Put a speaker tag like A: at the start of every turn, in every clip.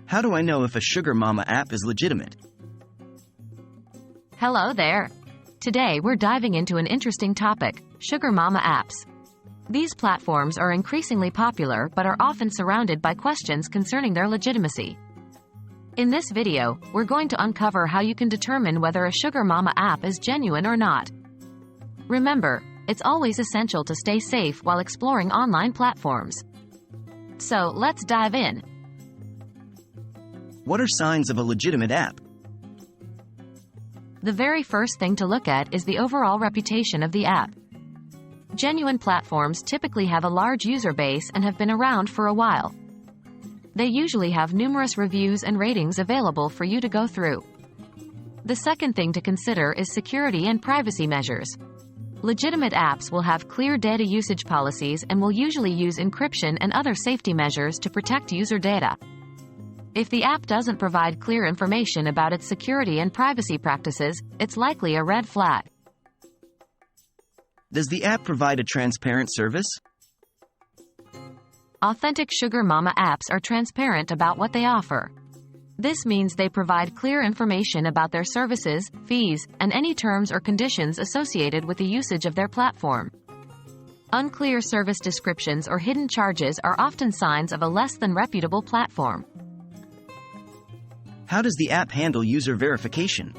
A: How do I know if a Sugar Momma app is legitimate?
B: Hello there. Today we're diving into an interesting topic, Sugar Momma Apps. These platforms are increasingly popular but are often surrounded by questions concerning their legitimacy. In this video, we're going to uncover how you can determine whether a Sugar Momma app is genuine or not. Remember, it's always essential to stay safe while exploring online platforms. So, let's dive in.
A: What are signs of a legitimate app?
B: The very first thing to look at is the overall reputation of the app. Genuine platforms typically have a large user base and have been around for a while. They usually have numerous reviews and ratings available for you to go through. The second thing to consider is security and privacy measures. Legitimate apps will have clear data usage policies and will usually use encryption and other safety measures to protect user data. If the app doesn't provide clear information about its security and privacy practices, it's likely a red flag.
A: Does the app provide a transparent service?
B: Authentic Sugar Momma apps are transparent about what they offer. This means they provide clear information about their services, fees, and any terms or conditions associated with the usage of their platform. Unclear service descriptions or hidden charges are often signs of a less than reputable platform.
A: How does the app handle user verification?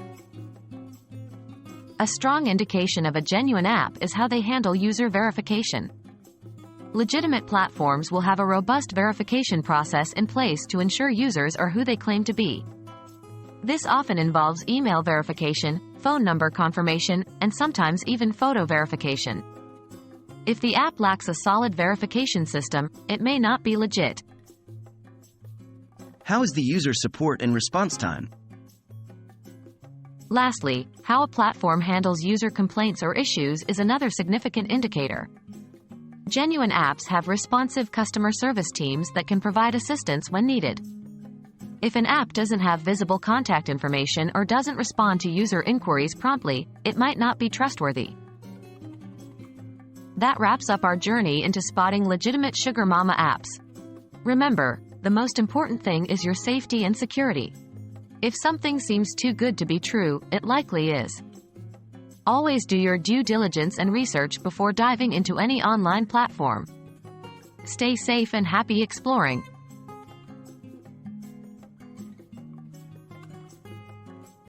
B: A strong indication of a genuine app is how they handle user verification. Legitimate platforms will have a robust verification process in place to ensure users are who they claim to be. This often involves email verification, phone number confirmation, and sometimes even photo verification. If the app lacks a solid verification system, it may not be legit.
A: How is the user support and response time?
B: Lastly, how a platform handles user complaints or issues is another significant indicator. Genuine apps have responsive customer service teams that can provide assistance when needed. If an app doesn't have visible contact information or doesn't respond to user inquiries promptly, it might not be trustworthy. That wraps up our journey into spotting legitimate Sugar Momma apps. Remember, the most important thing is your safety and security. If something seems too good to be true, it likely is. Always do your due diligence and research before diving into any online platform. Stay safe and happy exploring.